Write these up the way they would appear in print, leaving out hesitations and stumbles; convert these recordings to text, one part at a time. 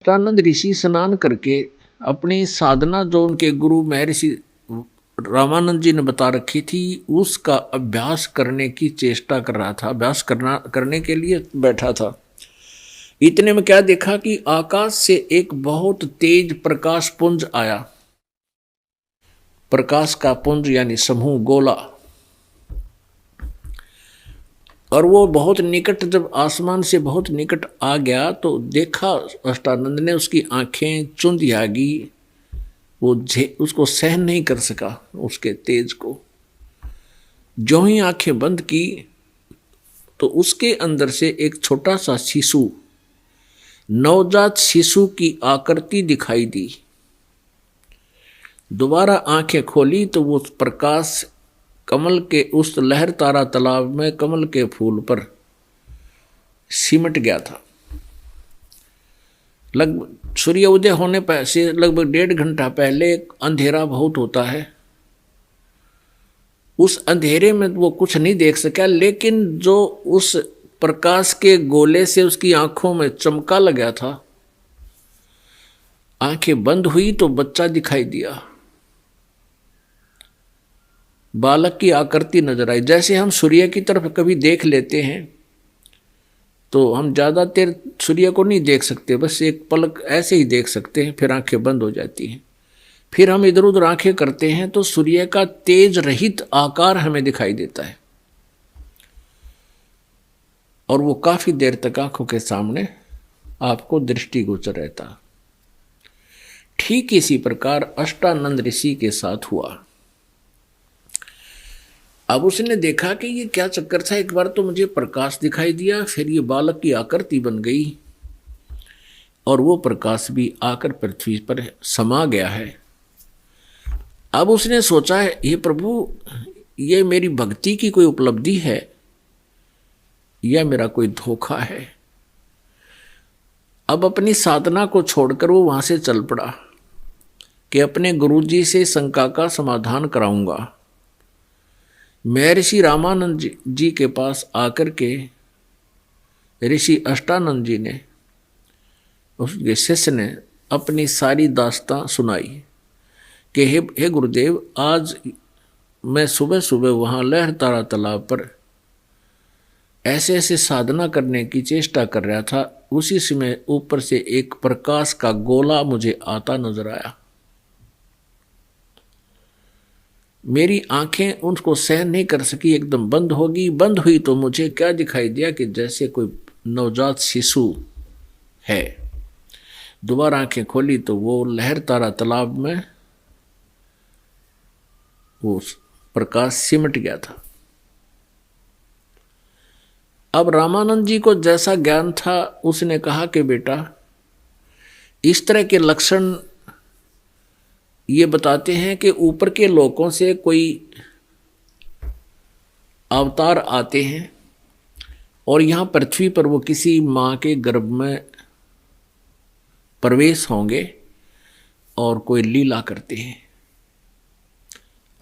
अष्टानंद ऋषि स्नान करके अपनी साधना जो उनके गुरु महर्षि रामानंद जी ने बता रखी थी उसका अभ्यास करने की चेष्टा कर रहा था, अभ्यास करने के लिए बैठा था। इतने में क्या देखा कि आकाश से एक बहुत तेज प्रकाश पुंज आया। प्रकाश का पुंज यानी समूह, गोला, और वो बहुत निकट, जब आसमान से बहुत निकट आ गया तो देखा अष्टानंद ने, उसकी आंखें चुंधी आ गई, वो उसको सहन नहीं कर सका उसके तेज को। जो ही आंखें बंद की तो उसके अंदर से एक छोटा सा शिशु, नवजात शिशु की आकृति दिखाई दी। दोबारा आंखें खोली तो वो प्रकाश कमल के उस लहर तारा तालाब में कमल के फूल पर सिमट गया था। लगभग सूर्य उदय होने से लगभग 1.5 घंटा पहले अंधेरा बहुत होता है। उस अंधेरे में वो कुछ नहीं देख सका, लेकिन जो उस प्रकाश के गोले से उसकी आंखों में चमका लगा था, आंखें बंद हुई तो बच्चा दिखाई दिया, बालक की आकृति नजर आई। जैसे हम सूर्य की तरफ कभी देख लेते हैं तो हम ज़्यादा देर सूर्य को नहीं देख सकते, बस एक पलक ऐसे ही देख सकते हैं, फिर आंखें बंद हो जाती हैं। फिर हम इधर उधर आंखें करते हैं तो सूर्य का तेज रहित आकार हमें दिखाई देता है और वो काफी देर तक आंखों के सामने आपको दृष्टिगोचर रहता। ठीक इसी प्रकार अष्टानंद ऋषि के साथ हुआ। अब उसने देखा कि ये क्या चक्कर था, एक बार तो मुझे प्रकाश दिखाई दिया, फिर ये बालक की आकृति बन गई और वो प्रकाश भी आकर पृथ्वी पर समा गया है। अब उसने सोचा है, ये प्रभु, ये मेरी भक्ति की कोई उपलब्धि है या मेरा कोई धोखा है। अब अपनी साधना को छोड़कर वो वहां से चल पड़ा कि अपने गुरुजी से शंका का समाधान कराऊंगा। महर्षि रामानंद जी के पास आकर के ऋषि अष्टानंद जी ने, उसके शिष्य ने अपनी सारी दास्तां सुनाई कि हे गुरुदेव, आज मैं सुबह सुबह वहाँ लहर तारा तालाब पर ऐसे ऐसे साधना करने की चेष्टा कर रहा था, उसी समय ऊपर से एक प्रकाश का गोला मुझे आता नजर आया। मेरी आंखें उनको सहन नहीं कर सकी, एकदम बंद होगी। बंद हुई तो मुझे क्या दिखाई दिया कि जैसे कोई नवजात शिशु है। दोबारा आंखें खोली तो वो लहर तारा तालाब में वो प्रकाश सिमट गया था। अब रामानंद जी को जैसा ज्ञान था उसने कहा कि बेटा, इस तरह के लक्षण ये बताते हैं कि ऊपर के लोकों से कोई अवतार आते हैं और यहाँ पृथ्वी पर वो किसी माँ के गर्भ में प्रवेश होंगे और कोई लीला करते हैं।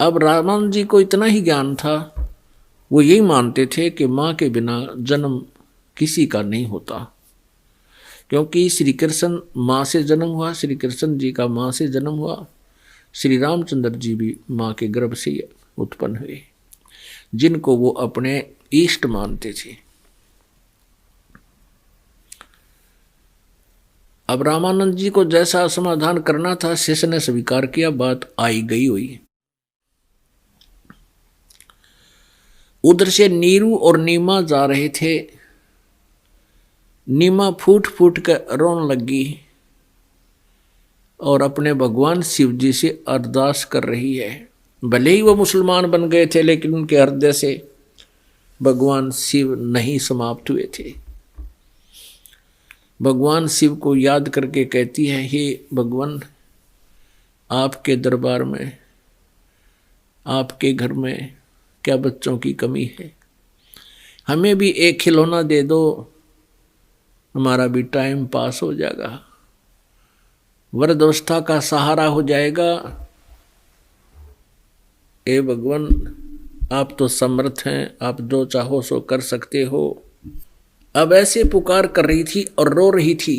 अब रामानंद जी को इतना ही ज्ञान था, वो यही मानते थे कि माँ के बिना जन्म किसी का नहीं होता, क्योंकि श्री कृष्ण माँ से जन्म हुआ, श्री कृष्ण जी का माँ से जन्म हुआ, श्री रामचंद्र जी भी माँ के गर्भ से उत्पन्न हुए, जिनको वो अपने इष्ट मानते थे। अब रामानंद जी को जैसा समाधान करना था शिष्य ने स्वीकार किया, बात आई गई हुई। उधर से नीरू और नीमा जा रहे थे। नीमा फूट फूट कर रोने लगी और अपने भगवान शिव जी से अरदास कर रही है। भले ही वो मुसलमान बन गए थे, लेकिन उनके हृदय से भगवान शिव नहीं समाप्त हुए थे। भगवान शिव को याद करके कहती है, हे भगवान, आपके दरबार में, आपके घर में क्या बच्चों की कमी है, हमें भी एक खिलौना दे दो, हमारा भी टाइम पास हो जाएगा, वृद्धावस्था का सहारा हो जाएगा। ए भगवान, आप तो समर्थ हैं, आप जो चाहो सो कर सकते हो। अब ऐसे पुकार कर रही थी और रो रही थी।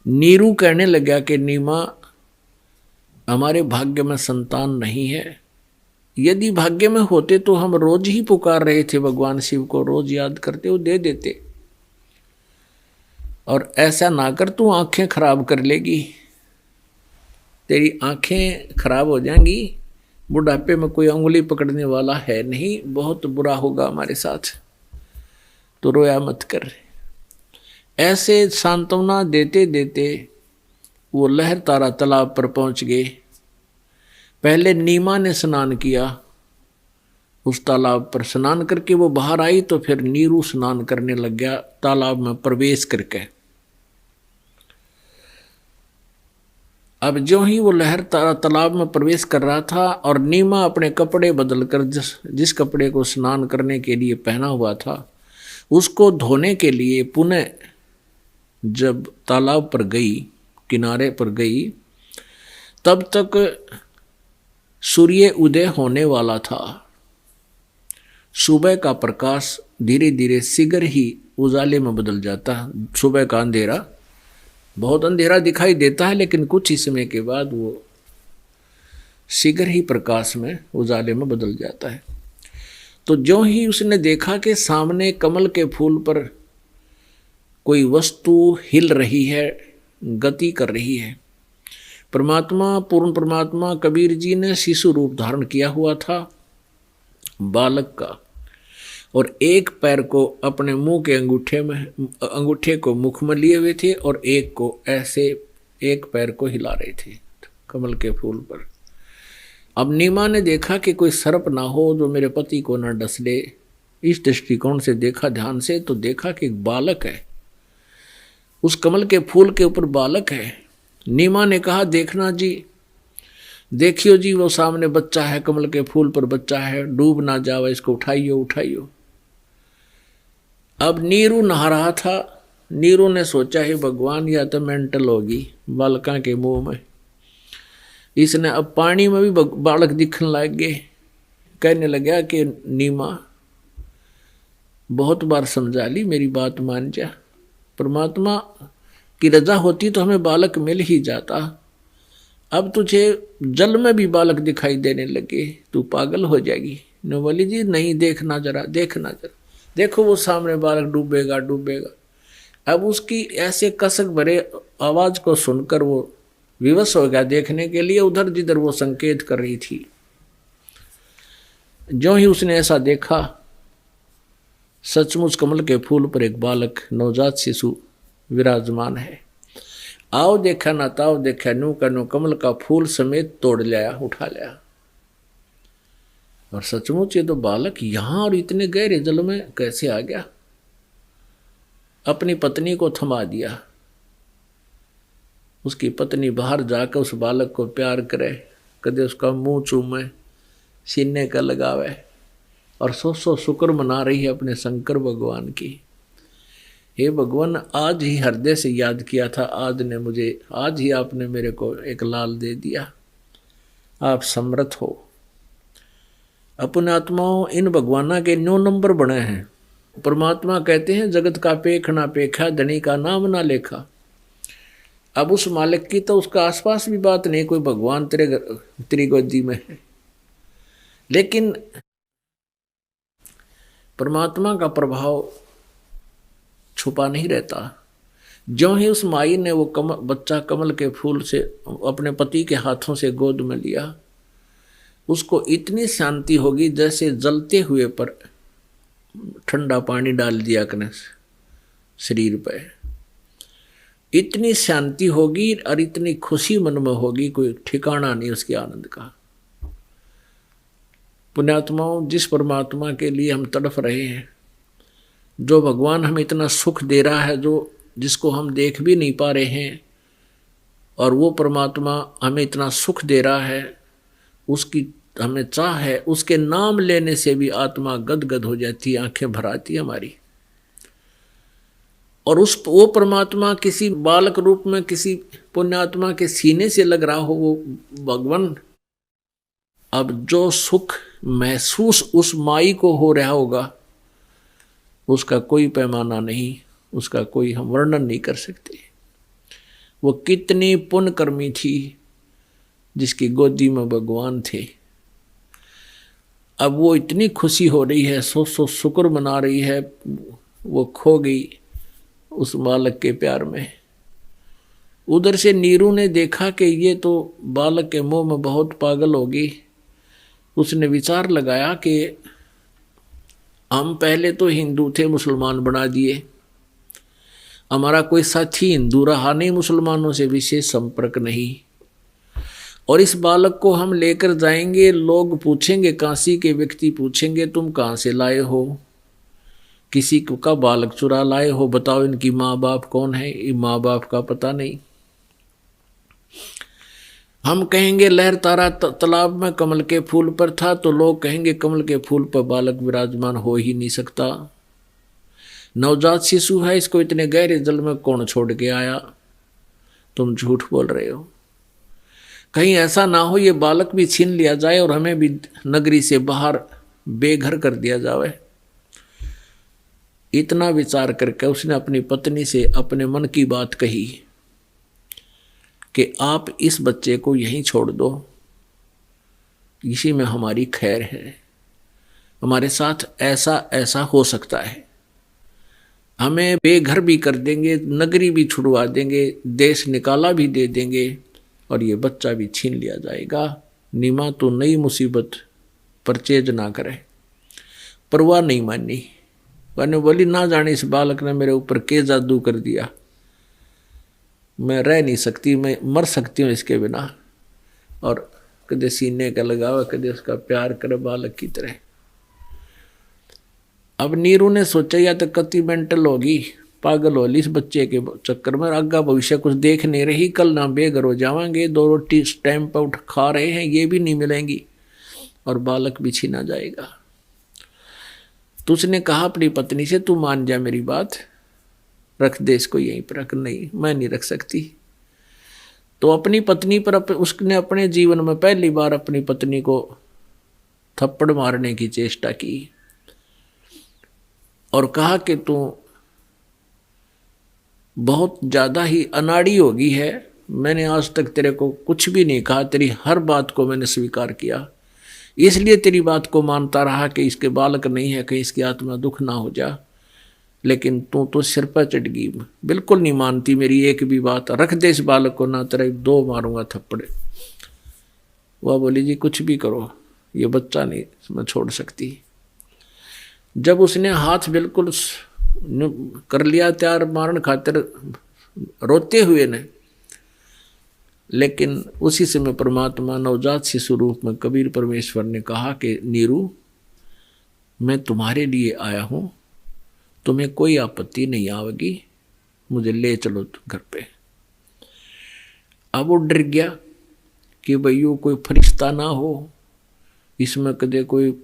नीरू कहने लगा कि नीमा, हमारे भाग्य में संतान नहीं है। यदि भाग्य में होते तो हम रोज ही पुकार रहे थे भगवान शिव को, रोज याद करते, वो दे देते। और ऐसा ना कर, तू आंखें खराब कर लेगी, तेरी आंखें खराब हो जाएंगी। बुढ़ापे में कोई उंगली पकड़ने वाला है नहीं, बहुत बुरा होगा हमारे साथ, तो रोया मत कर। ऐसे सांत्वना देते देते वो लहर तारा तालाब पर पहुंच गए। पहले नीमा ने स्नान किया उस तालाब पर, स्नान करके वो बाहर आई तो फिर नीरू स्नान करने लग गया तालाब में प्रवेश करके। अब जो ही वो लहर तालाब में प्रवेश कर रहा था और नीमा अपने कपड़े बदलकर जिस कपड़े को स्नान करने के लिए पहना हुआ था उसको धोने के लिए पुनः जब तालाब पर गई, किनारे पर गई, तब तक सूर्य उदय होने वाला था। सुबह का प्रकाश धीरे धीरे शीघ्र ही उजाले में बदल जाता है। सुबह का अंधेरा बहुत अंधेरा दिखाई देता है, लेकिन कुछ ही समय के बाद वो शीघ्र ही प्रकाश में उजाले में बदल जाता है। तो जो ही उसने देखा कि सामने कमल के फूल पर कोई वस्तु हिल रही है, गति कर रही है। परमात्मा, पूर्ण परमात्मा कबीर जी ने शिशु रूप धारण किया हुआ था बालक का, और एक पैर को अपने मुंह के अंगूठे को मुख में लिए हुए थे और एक को ऐसे एक पैर को हिला रहे थे कमल के फूल पर। अब नीमा ने देखा कि कोई सर्प ना हो जो मेरे पति को न डस ले। इस दृष्टिकोण से देखा ध्यान से, तो देखा कि एक बालक है, उस कमल के फूल के ऊपर बालक है। नीमा ने कहा, देखना जी, देखियो जी, वो सामने बच्चा है, कमल के फूल पर बच्चा है, डूब ना जावे, इसको उठाइयो उठाइयो। अब नीरू नहा रहा था। नीरू ने सोचा, है भगवान, या तो मेंटल होगी बालका के मुंह में। इसने अब पानी में भी बालक दिखने लग गए। कहने लगा कि नीमा, बहुत बार समझा ली, मेरी बात मान जा। परमात्मा की रजा होती तो हमें बालक मिल ही जाता। अब तुझे जल में भी बालक दिखाई देने लगे, तू पागल हो जाएगी। ने बोली, जी नहीं, देखना जरा, देखना जरा, देखो वो सामने बालक डूबेगा डूबेगा। अब उसकी ऐसे कसक भरे आवाज को सुनकर वो विवश हो गया देखने के लिए, उधर जिधर वो संकेत कर रही थी। जो ही उसने ऐसा देखा, सचमुच कमल के फूल पर एक बालक नवजात शिशु विराजमान है। आओ देखा ना ताओ देखा, नू का नू कमल का फूल समेत तोड़ लिया, उठा लिया। और सचमुच ये तो बालक यहां और इतने गहरे जल में कैसे आ गया। अपनी पत्नी को थमा दिया। उसकी पत्नी बाहर जाकर उस बालक को प्यार करे, कदे उसका मुंह चूमे, सीने का लगावे, और सौ शुक्र मना रही है अपने शंकर भगवान की। हे भगवान, आज ही हृदय से याद किया था, आज ही आपने मेरे को एक लाल दे दिया। आप समर्थ हो। अपने आत्माओं, इन भगवाना के 9 नंबर बने हैं। परमात्मा कहते हैं, जगत का पेख ना पेखा, धनी का नाम ना लेखा। अब उस मालिक की तो उसका आसपास भी बात नहीं, कोई भगवान तेरी गोदी में है। लेकिन परमात्मा का प्रभाव छुपा नहीं रहता। जो ही उस माई ने वो बच्चा कमल के फूल से अपने पति के हाथों से गोद में लिया, उसको इतनी शांति होगी जैसे जलते हुए पर ठंडा पानी डाल दिया कने शरीर पे। इतनी शांति होगी और इतनी खुशी मन में होगी, कोई ठिकाना नहीं उसके आनंद का। पुण्यात्माओं, जिस परमात्मा के लिए हम तड़फ रहे हैं, जो भगवान हमें इतना सुख दे रहा है, जिसको हम देख भी नहीं पा रहे हैं, और वो परमात्मा हमें इतना सुख दे रहा है, उसकी हमें चाह है, उसके नाम लेने से भी आत्मा गदगद हो जाती है, आंखें भर आती है हमारी। और वो परमात्मा किसी बालक रूप में किसी पुण्यात्मा के सीने से लग रहा हो, वो भगवान, अब जो सुख महसूस उस माई को हो रहा होगा, उसका कोई पैमाना नहीं, उसका कोई हम वर्णन नहीं कर सकते। वो कितनी पुण्यकर्मी थी जिसकी गोदी में भगवान थे। अब वो इतनी खुशी हो रही है, सो शुक्र मना रही है, वो खो गई उस बालक के प्यार में। उधर से नीरू ने देखा कि ये तो बालक के मुंह में बहुत पागल होगी। उसने विचार लगाया कि हम पहले तो हिंदू थे, मुसलमान बना दिए, हमारा कोई साथी हिंदू रहा नहीं, मुसलमानों से विशेष संपर्क नहीं, और इस बालक को हम लेकर जाएंगे, लोग पूछेंगे, काशी के व्यक्ति पूछेंगे तुम कहाँ से लाए हो, किसी का बालक चुरा लाए हो, बताओ इनकी माँ बाप कौन है, ये माँ बाप का पता नहीं। हम कहेंगे लहर तारा तालाब में कमल के फूल पर था, तो लोग कहेंगे कमल के फूल पर बालक विराजमान हो ही नहीं सकता, नवजात शिशु है, इसको इतने गहरे जल में कौन छोड़ के आया, तुम झूठ बोल रहे हो। कहीं ऐसा ना हो ये बालक भी छीन लिया जाए और हमें भी नगरी से बाहर बेघर कर दिया जाए। इतना विचार करके उसने अपनी पत्नी से अपने मन की बात कही कि आप इस बच्चे को यहीं छोड़ दो, इसी में हमारी खैर है, हमारे साथ ऐसा ऐसा हो सकता है, हमें बेघर भी कर देंगे, नगरी भी छुड़वा देंगे, देश निकाला भी दे देंगे और ये बच्चा भी छीन लिया जाएगा। नीमा तो नई मुसीबत परचेज ना करे, परवाह नहीं मानी। वरने बोली ना जाने इस बालक ने मेरे ऊपर के जादू कर दिया, मैं रह नहीं सकती, मैं मर सकती हूँ इसके बिना। और कदे सीने का लगावा, कदे उसका प्यार करे बालक की तरह। अब नीरू ने सोचा या तो कति मेंटल होगी, पागल होली इस बच्चे के चक्कर में, आगा भविष्य कुछ देख नहीं रही, कल ना बेघर हो जावांगे, 2 रोटी टाइम पर उठ खा रहे हैं ये भी नहीं मिलेंगी और बालक भी छीना जाएगा। तो उसने कहा अपनी पत्नी से तू मान जा मेरी बात, रख दे इसको यहीं पर रख। नहीं मैं नहीं रख सकती। तो अपनी पत्नी पर उसने अपने जीवन में पहली बार अपनी पत्नी को थप्पड़ मारने की चेष्टा की और कहा कि तू बहुत ज्यादा ही अनाड़ी हो गई है, मैंने आज तक तेरे को कुछ भी नहीं कहा, तेरी हर बात को मैंने स्वीकार किया, इसलिए तेरी बात को मानता रहा कि इसके बालक नहीं है, कहीं इसकी आत्मा दुख ना हो जा, लेकिन तू तो सिर पर चढ़ गई, बिल्कुल नहीं मानती मेरी एक भी बात, रख दे इस बालक को ना तेरे 2 मारूंगा थप्पड़े। वह बोली जी कुछ भी करो, ये बच्चा नहीं मैं छोड़ सकती। जब उसने हाथ बिल्कुल कर लिया तैयार मारन खातिर रोते हुए ने, लेकिन उसी समय परमात्मा नवजात शिशु रूप में कबीर परमेश्वर ने कहा कि नीरू मैं तुम्हारे लिए आया हूं, तुम्हें कोई आपत्ति नहीं आवेगी, मुझे ले चलो घर पे। अब वो डर गया कि भैया कोई फरिश्ता ना हो, इसमें कदे कोई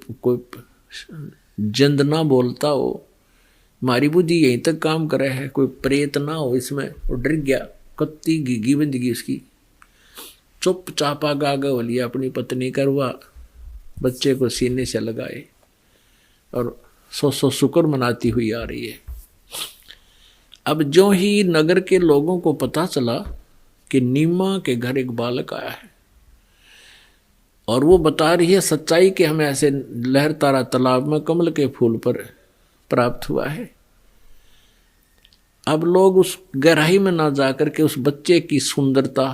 जिंद ना बोलता हो, हमारी बुद्धि यहीं तक काम करे है, कोई प्रेत ना हो इसमें। वो डर गया, कत्ती घिगी बंदगी उसकी, चुपचाप आगा बोली अपनी पत्नी करवा, बच्चे को सीने से लगाए और सो शुक्र मनाती हुई आ रही है। अब जो ही नगर के लोगों को पता चला कि नीमा के घर एक बालक आया है और वो बता रही है सच्चाई कि हमें ऐसे लहर तारा तालाब में कमल के फूल पर प्राप्त हुआ है, अब लोग उस गहराई में ना जाकर के उस बच्चे की सुंदरता,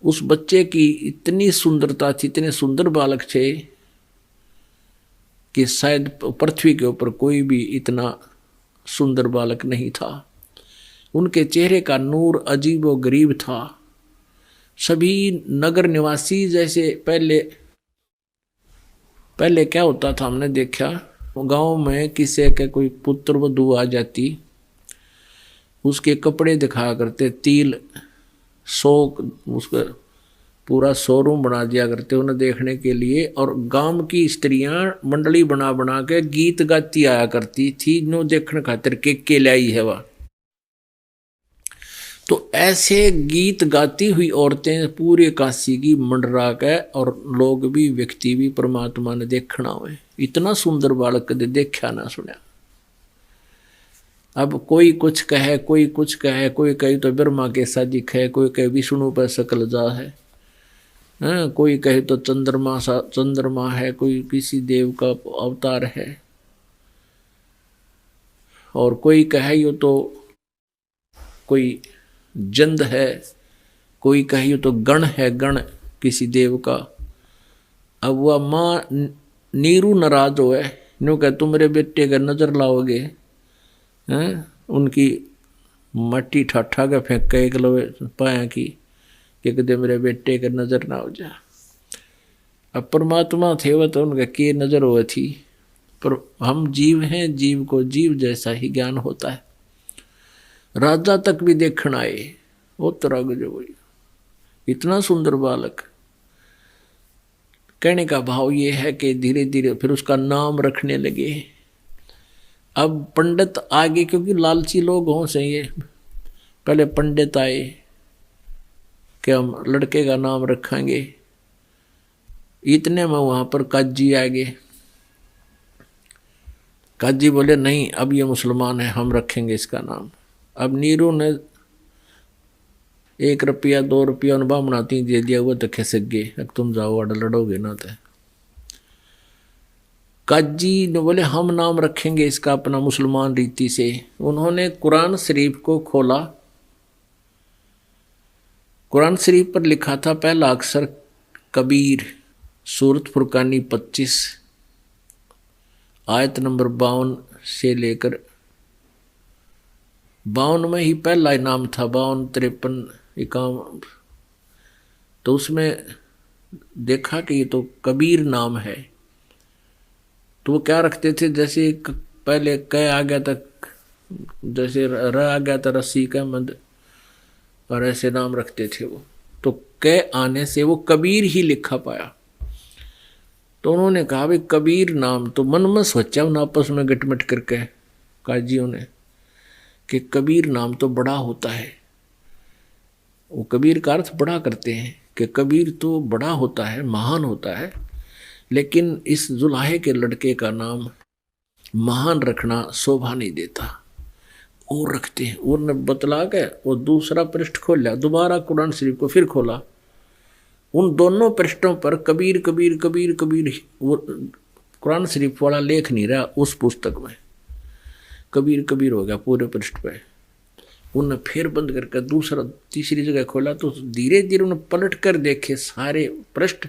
उस बच्चे की इतनी सुंदरता थी, इतने सुंदर बालक थे कि शायद पृथ्वी के ऊपर कोई भी इतना सुंदर बालक नहीं था। उनके चेहरे का नूर अजीब व गरीब था। सभी नगर निवासी जैसे पहले क्या होता था, हमने देखा गांव में किसी के कोई पुत्र वधू आ जाती, उसके कपड़े दिखाया करते, तिल शोक, उसका पूरा शोरूम बना दिया करते उन्हें देखने के लिए, और गांव की स्त्रियां मंडली बना बना के गीत गाती आया करती थी, नो देखने खातिर के लाई है वह। तो ऐसे गीत गाती हुई औरतें पूरे काशी की मंडरा के, और लोग भी व्यक्ति भी परमात्मा ने देखना हुए, इतना सुंदर बालक कदे देखा ना सुना। अब कोई कुछ कहे, कोई कुछ कहे, कोई कहे तो ब्रह्मा के साजिक है, कोई कहे विष्णु पर सकल जा है, कोई कहे तो चंद्रमा है, कोई किसी देव का अवतार है, और कोई कहे यो तो कोई जंद है, कोई कहे यो तो गण है, गण किसी देव का। अब वह माँ नीरू नाराज हो है, नो कह तुम मेरे बेटे का नजर लाओगे, हैं उनकी मट्टी ठाठा के फेंक के एक लो पाया की कि कदे मेरे बेटे का नजर ना हो जा। अब परमात्मा थे वह तो उनका के नजर हुआ थी, पर हम जीव हैं, जीव को जीव जैसा ही ज्ञान होता है। राजा तक भी देखण आए, वो तरह जो इतना सुंदर बालक। कहने का भाव ये है कि धीरे धीरे फिर उसका नाम रखने लगे। अब पंडित आगे, क्योंकि लालची लोग हों से ये, पहले पंडित आए कि हम लड़के का नाम रखेंगे। इतने में वहां पर काजी आ गए। काजी बोले नहीं, अब ये मुसलमान है, हम रखेंगे इसका नाम। अब नीरू ने 1 रुपया 2 रुपया उन बामणाती दे दिया, वो तो खिसक गए, अब तुम जाओ अड़ लड़ोगे ना। तो काजी ने बोले हम नाम रखेंगे इसका अपना मुसलमान रीति से। उन्होंने कुरान शरीफ को खोला, कुरान शरीफ पर लिखा था पहला अक्षर कबीर, सूरत फुरकानी 25 आयत नंबर 52 से लेकर 52 में ही पहला नाम था, 52 53 51। तो उसमें देखा कि ये तो कबीर नाम है। तो वो क्या रखते थे, जैसे पहले क आ गया था, जैसे र आ गया था रस्सी का मद, और ऐसे नाम रखते थे वो। तो क आने से वो कबीर ही लिखा पाया। तो उन्होंने कहा भाई कबीर नाम, तो मन में सोचा उन आपस में गटमट करके काजियों ने कि कबीर नाम तो बड़ा होता है। वो कबीर का अर्थ बड़ा करते हैं कि कबीर तो बड़ा होता है, महान होता है, लेकिन इस जुलाहे के लड़के का नाम महान रखना शोभा नहीं देता। और रखते हैं, और ने बतला के वो दूसरा पृष्ठ खोला, दोबारा कुरान शरीफ को फिर खोला। उन दोनों पृष्ठों पर कबीर कबीर कबीर कबीर, वो कुरान शरीफ वाला लेख नहीं रहा उस पुस्तक में, कबीर कबीर हो गया पूरे पृष्ठ पे। उन्हें फिर बंद करके दूसरा तीसरी जगह खोला, तो धीरे धीरे उन्हें पलट कर देखे सारे पृष्ठ,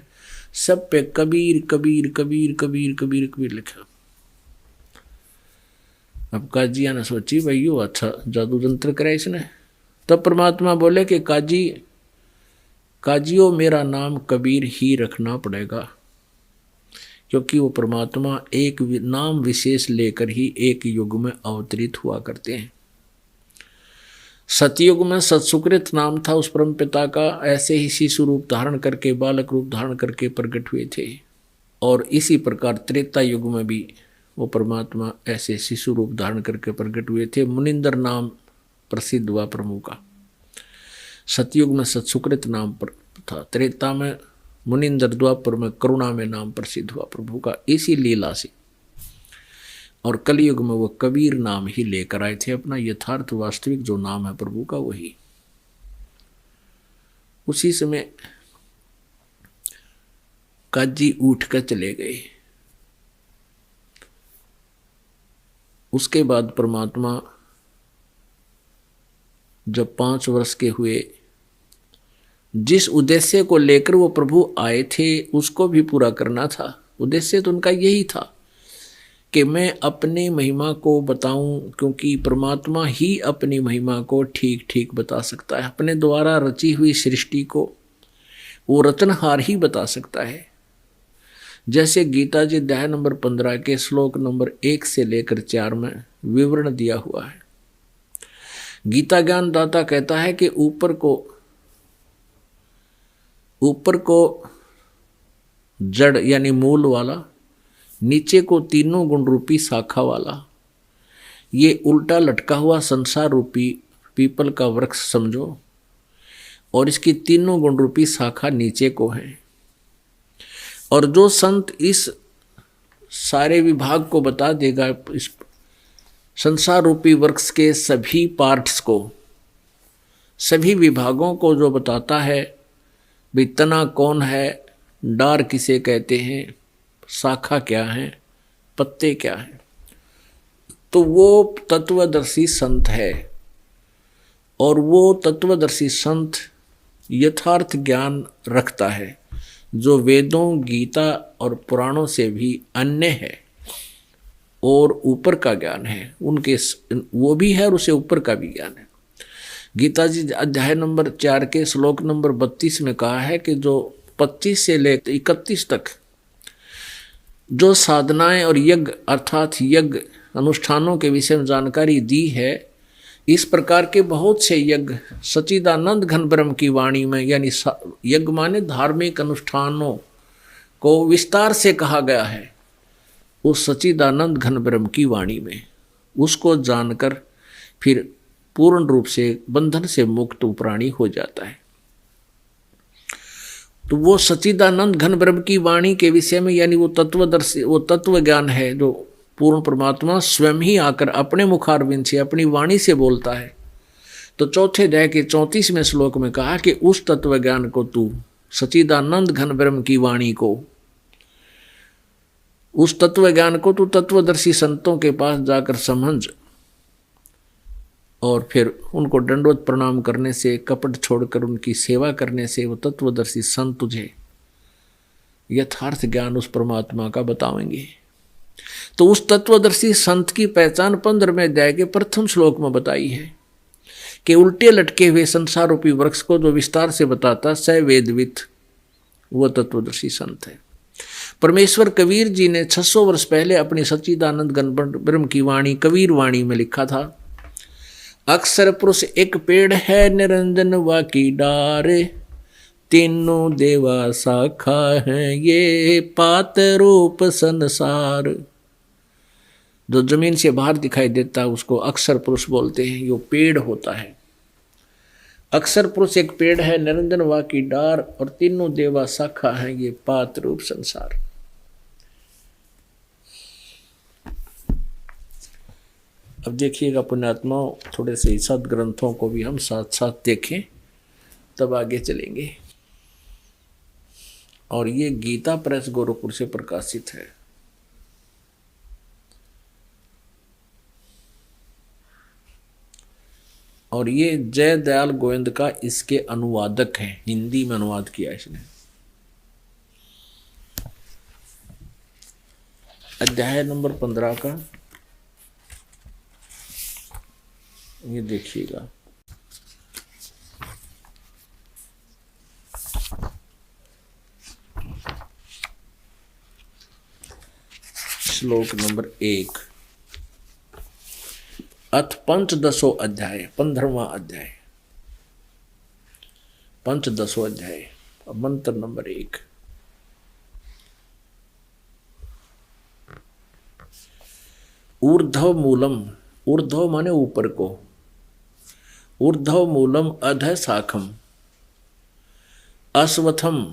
सब पे कबीर कबीर कबीर कबीर कबीर कबीर लिखा। अब काजिया ने सोची भाई यो अच्छा जादू जंत्र करे इसने। तब परमात्मा बोले कि काजियो मेरा नाम कबीर ही रखना पड़ेगा, क्योंकि वो परमात्मा एक नाम विशेष लेकर ही एक युग में अवतरित हुआ करते हैं। सतयुग में सत्सुकृत नाम था उस परम पिता का, ऐसे ही शिशु रूप धारण करके, बालक रूप धारण करके प्रकट हुए थे। और इसी प्रकार त्रेता युग में भी वो परमात्मा ऐसे शिशु रूप धारण करके प्रकट हुए थे। मुनिंदर नाम प्रसिद्ध हुआ प्रभु का। सतयुग में सत्सुकृत नाम पर था, त्रेता में मुनिंदर, द्वापर में करुणा में नाम प्रसिद्ध हुआ प्रभु का, इसी लीला से। और कलयुग में वो कबीर नाम ही लेकर आए थे, अपना यथार्थ वास्तविक जो नाम है प्रभु का वही। उसी समय काजी उठ कर चले गए। उसके बाद परमात्मा जब 5 वर्ष के हुए, जिस उद्देश्य को लेकर वो प्रभु आए थे उसको भी पूरा करना था। उद्देश्य तो उनका यही था कि मैं अपनी महिमा को बताऊं, क्योंकि परमात्मा ही अपनी महिमा को ठीक ठीक बता सकता है। अपने द्वारा रची हुई सृष्टि को वो रतनहार ही बता सकता है। जैसे गीता जी अध्याय नंबर 15 के श्लोक नंबर 1 से लेकर 4 में विवरण दिया हुआ है। गीता ज्ञान दाता कहता है कि ऊपर को जड़ यानी मूल वाला, नीचे को तीनों गुण रूपी शाखा वाला, ये उल्टा लटका हुआ संसार रूपी पीपल का वृक्ष समझो, और इसकी तीनों गुण रूपी शाखा नीचे को है। और जो संत इस सारे विभाग को बता देगा, इस संसार रूपी वृक्ष के सभी पार्ट्स को, सभी विभागों को जो बताता है, भी तना कौन है, डार किसे कहते हैं, शाखा क्या है, पत्ते क्या हैं, तो वो तत्वदर्शी संत है। और वो तत्वदर्शी संत यथार्थ ज्ञान रखता है, जो वेदों, गीता और पुराणों से भी अन्य है और ऊपर का ज्ञान है। उनके वो भी है और उसे ऊपर का भी ज्ञान है। गीता जी अध्याय नंबर 4 के श्लोक नंबर 32 में कहा है कि जो 25 से लेकर 31 तक जो साधनाएं और यज्ञ अर्थात यज्ञ अनुष्ठानों के विषय में जानकारी दी है, इस प्रकार के बहुत से यज्ञ सच्चिदानंद घन ब्रह्म की वाणी में, यानी यज्ञ माने धार्मिक अनुष्ठानों को विस्तार से कहा गया है उस सच्चिदानंद घन ब्रह्म की वाणी में। उसको जानकर फिर पूर्ण रूप से बंधन से मुक्त प्राणी हो जाता है। तो वो सच्चिदानंद घन ब्रह्म की वाणी के विषय में, यानी वो तत्वदर्शी, वो तत्व ज्ञान है जो पूर्ण परमात्मा स्वयं ही आकर अपने मुखारविंद से अपनी वाणी से बोलता है। तो चौथे अध्याय के 34वें श्लोक में कहा कि उस तत्व ज्ञान को तू, सच्चिदानंद घन ब्रह्म की वाणी को, उस तत्व ज्ञान को तू तत्वदर्शी संतों के पास जाकर समझ, और फिर उनको दंडवत प्रणाम करने से, कपट छोड़कर उनकी सेवा करने से वो तत्वदर्शी संत तुझे यथार्थ ज्ञान उस परमात्मा का बताएंगे। तो उस तत्वदर्शी संत की पहचान 15वें अध्याय के प्रथम श्लोक में बताई है कि उल्टे लटके हुए संसार रूपी वृक्ष को जो विस्तार से बताता स वेदवित, वो तत्वदर्शी संत है। परमेश्वर कबीर जी ने 600 वर्ष पहले अपनी सच्चिदानंद घन ब्रह्म की वाणी कबीर वाणी में लिखा था, अक्षर पुरुष एक पेड़ है, निरंजन वा की डार, तीनों देवा शाखा है, ये पात रूप संसार। जो जमीन से बाहर दिखाई देता है उसको अक्षर पुरुष बोलते हैं, यो पेड़ होता है। अक्षर पुरुष एक पेड़ है, निरंजन वा की डार, और तीनों देवा शाखा है, ये पात रूप संसार। अब देखिएगा पुण्यात्मा, थोड़े से सदग्रंथों को भी हम साथ साथ देखें, तब आगे चलेंगे। और ये गीता प्रेस गोरखपुर से प्रकाशित है। और ये जय दयाल गोविंद का इसके अनुवादक हैं, हिंदी में अनुवाद किया इसने। अध्याय नंबर 15 का ये देखिएगा, श्लोक नंबर 1, अथ पंचदशो अध्याय, 15वां अध्याय, पंचदशो अध्याय, मंत्र नंबर 1। ऊर्ध्व मूलम, ऊर्ध्व माने ऊपर को, ऊर्ध्व मूलम अध शाखम, अश्वत्थम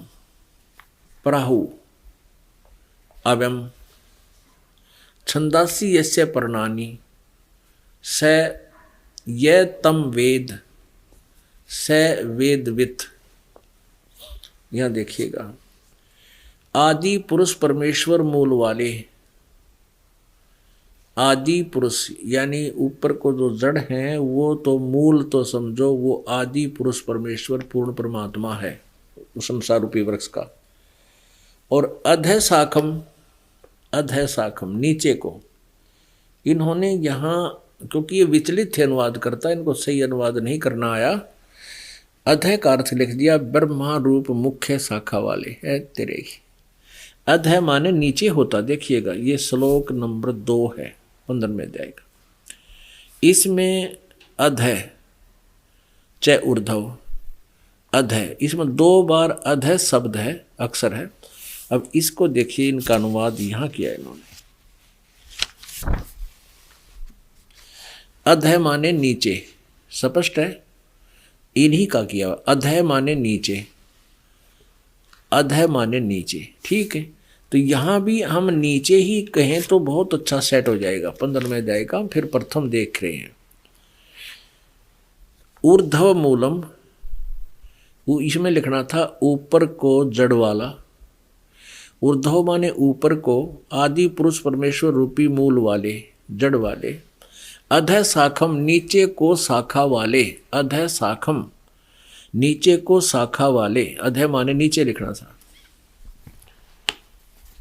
प्राहु अव्यम, छंदासी यस्य पर्णानि, स ये तम वेद, स वेदवित। यहां देखिएगा, आदि पुरुष परमेश्वर मूल वाले, आदि पुरुष यानी ऊपर को जो जड़ हैं वो तो मूल तो समझो, वो आदि पुरुष परमेश्वर पूर्ण परमात्मा है संसार रूपी वृक्ष का। और अध शाखम, अध शाखम नीचे को, इन्होंने यहाँ, क्योंकि ये विचलित है अनुवाद करता, इनको सही अनुवाद नहीं करना आया, अध का अर्थ लिख दिया ब्रह्मा रूप मुख्य शाखा वाले है तेरे ही। अध माने नीचे होता। देखिएगा ये श्लोक नंबर 2 है 15वें अध्याय का। इसमें अध च ऊर्ध्व, अध, इसमें 2 बार अध शब्द है, अक्षर है। अब इसको देखिए, इनका अनुवाद यहां किया है इन्होंने। अध माने नीचे, स्पष्ट है, इन्हीं का किया। अध माने नीचे, अध माने नीचे, ठीक है। तो यहाँ भी हम नीचे ही कहें तो बहुत अच्छा सेट हो जाएगा। 15वें अध्याय का फिर प्रथम देख रहे हैं। ऊर्ध्व मूलम, वो इसमें लिखना था ऊपर को जड़ वाला। ऊर्ध्व माने ऊपर को, आदि पुरुष परमेश्वर रूपी मूल वाले, जड़ वाले। अधः शाखम, नीचे को शाखा वाले। अधः शाखम, नीचे को शाखा वाले। अधः माने नीचे लिखना था।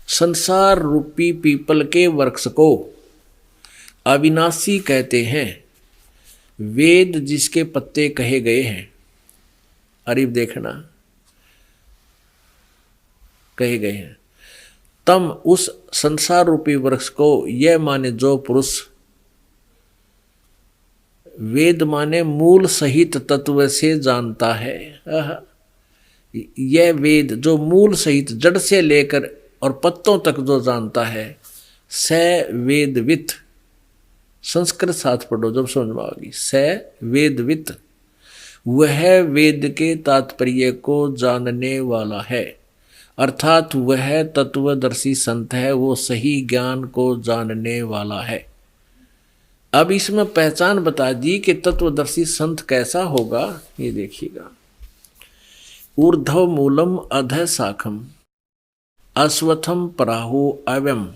संसार रूपी पीपल के वृक्ष को अविनाशी कहते हैं। वेद जिसके पत्ते कहे गए हैं, अरिव देखना, कहे गए हैं। तम, उस संसार रूपी वृक्ष को, यह माने जो पुरुष, वेद माने मूल सहित तत्व से जानता है। यह वेद जो मूल सहित जड़ से लेकर और पत्तों तक जो जानता है, स वेदवित। संस्कृत साथ पढ़ो जब समझ में आएगी। स वेदवित, वह वेद के तात्पर्य को जानने वाला है, अर्थात वह तत्वदर्शी संत है, वो सही ज्ञान को जानने वाला है। अब इसमें पहचान बता दी कि तत्वदर्शी संत कैसा होगा, ये देखिएगा। ऊर्ध्व मूलम अधः शाखम अश्वत्थम पराहो अव्यम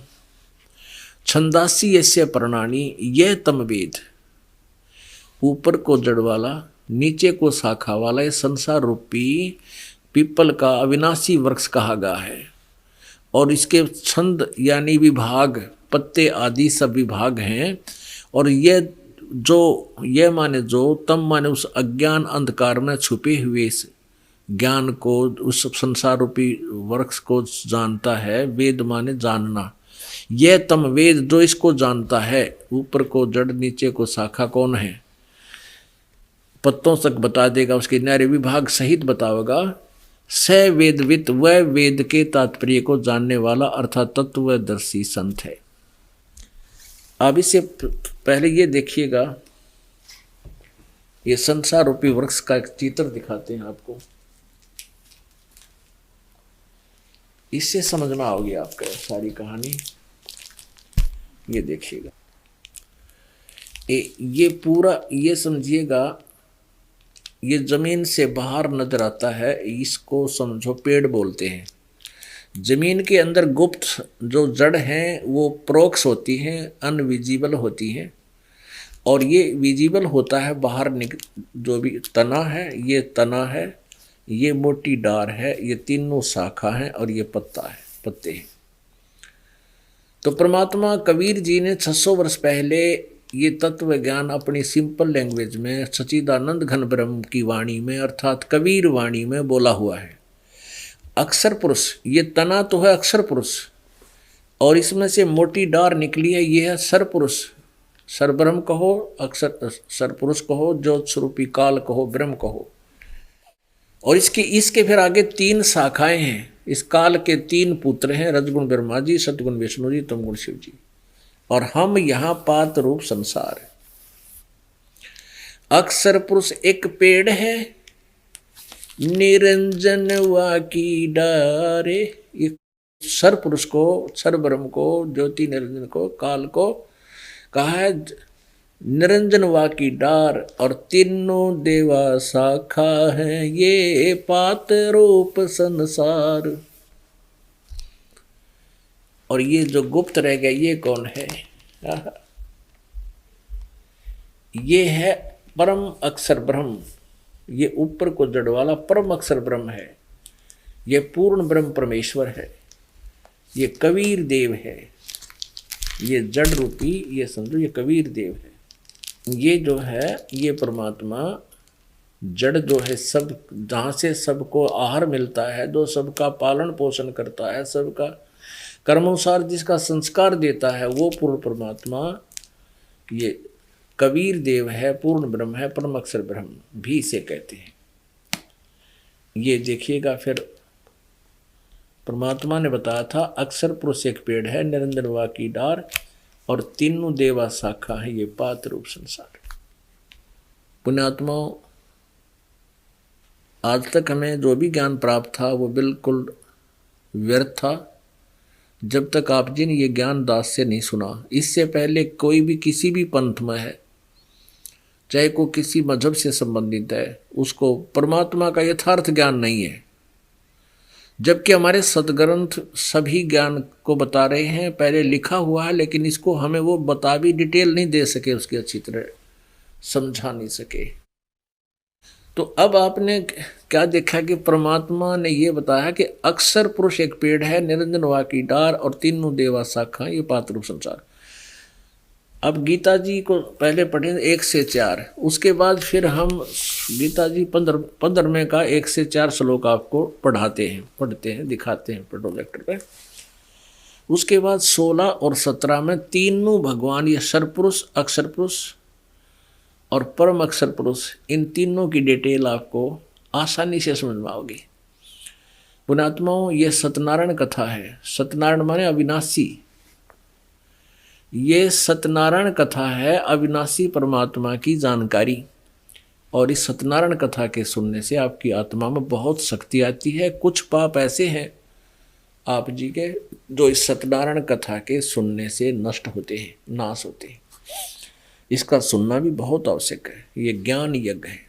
छंदासी यस्य पर्णानि, यह तम वेद। ऊपर को जड़ वाला, नीचे को शाखा वाला, ये संसार रूपी पीपल का अविनाशी वृक्ष कहा गया है। और इसके छंद यानी विभाग, पत्ते आदि सब विभाग हैं। और यह माने जो, तम माने उस अज्ञान अंधकार में छुपे हुए इस ज्ञान को, उस संसार रूपी वृक्ष को जानता है। वेद माने जानना। यह तम वेद जो इसको जानता है, ऊपर को जड़ नीचे को शाखा कौन है, पत्तों तक बता देगा, उसके न्यारे विभाग सहित बतावेगा। स वेदवित, वह वेद के तात्पर्य को जानने वाला अर्थात तत्वदर्शी संत है। अब इससे पहले ये देखिएगा, ये संसार रूपी वृक्ष का एक चित्र दिखाते हैं आपको, इससे समझना होगी आपका सारी कहानी। ये देखिएगा, ये पूरा ये समझिएगा, ये जमीन से बाहर नजर आता है, इसको समझो पेड़ बोलते हैं। जमीन के अंदर गुप्त जो जड़ हैं वो प्रोक्स होती हैं, अनविजिबल होती हैं। और ये विजिबल होता है बाहर जो भी तना है, ये तना है, ये मोटी डार है, ये तीनों शाखा हैं और ये पत्ता है, पत्ते हैं। तो परमात्मा कबीर जी ने 600 वर्ष पहले ये तत्व ज्ञान अपनी सिंपल लैंग्वेज में सच्चिदानंद घन ब्रह्म की वाणी में अर्थात कबीर वाणी में बोला हुआ है। अक्षर पुरुष, ये तना तो है अक्षर पुरुष, और इसमें से मोटी डार निकली है, ये है सर पुरुष। सर ब्रह्म कहो, अक्षर सर पुरुष कहो, ज्योत स्वरूपी काल कहो, ब्रह्म कहो। और इसके फिर आगे 3 शाखाएं हैं। इस काल के 3 पुत्र हैं, रजगुण ब्रह्मा जी, सतगुण विष्णु जी, तमगुण शिव जी। और हम यहाँ पात रूप संसार है। अक्षर पुरुष एक पेड़ है, निरंजन वाकी डारे। ये सर पुरुष को, सर ब्रह्म को, ज्योति निरंजन को, काल को कहा है निरंजन वाकी डार। और तीनों देवा शाखा है, ये पात रूप संसार। और ये जो गुप्त रह गया, ये कौन है? ये है परम अक्षर ब्रह्म। ये ऊपर को जड़ वाला परम अक्षर ब्रह्म है। ये पूर्ण ब्रह्म परमेश्वर है। ये कबीर देव है। ये जड़ रूपी, ये समझो, ये कबीर देव है। ये जो है, ये परमात्मा जड़ जो है, सब जहाँ से सबको आहार मिलता है, जो सबका पालन पोषण करता है, सबका कर्मानुसार जिसका संस्कार देता है, वो पूर्ण परमात्मा ये कबीर देव है, पूर्ण ब्रह्म है, परम अक्षर ब्रह्म भी इसे कहते हैं। ये देखिएगा, फिर परमात्मा ने बताया था अक्षर पुरुष एक पेड़ है, निरंजन वाकी डार, और तीनों देवा शाखा है, ये पात रूप संसार। पुण्यात्माओं, आज तक हमें जो भी ज्ञान प्राप्त था वो बिल्कुल व्यर्थ था। जब तक आप जी ने ये ज्ञान दास से नहीं सुना, इससे पहले कोई भी किसी भी पंथ में है, चाहे को किसी मजहब से संबंधित है, उसको परमात्मा का यथार्थ ज्ञान नहीं है। जबकि हमारे सदग्रंथ सभी ज्ञान को बता रहे हैं, पहले लिखा हुआ है, लेकिन इसको हमें वो बता भी डिटेल नहीं दे सके, उसकी अच्छी तरह समझा नहीं सके। तो अब आपने क्या देखा कि परमात्मा ने ये बताया कि अक्षर पुरुष एक पेड़ है, निरंजन वा की डार और तीनों देवा शाखा, ये पात्र संसार। अब गीता जी को पहले पढ़े 1 से 4, उसके बाद फिर हम गीता जी 15वें का 1 से 4 श्लोक आपको पढ़ते हैं, दिखाते हैं प्रोजेक्टर पे। उसके बाद 16 और 17 में तीनों भगवान, ये सरपुरुष, अक्षर पुरुष और परम अक्षर पुरुष, इन तीनों की डिटेल आपको आसानी से समझ में आओगी। पुण्यात्माओं, ये सत्यनारायण कथा है। सत्यनारायण माने अविनाशी। ये सत्यनारायण कथा है, अविनाशी परमात्मा की जानकारी। और इस सत्यनारायण कथा के सुनने से आपकी आत्मा में बहुत शक्ति आती है। कुछ पाप ऐसे हैं आप जी के जो इस सत्यनारायण कथा के सुनने से नष्ट होते हैं, नाश होते हैं। इसका सुनना भी बहुत आवश्यक है। ये ज्ञान यज्ञ है।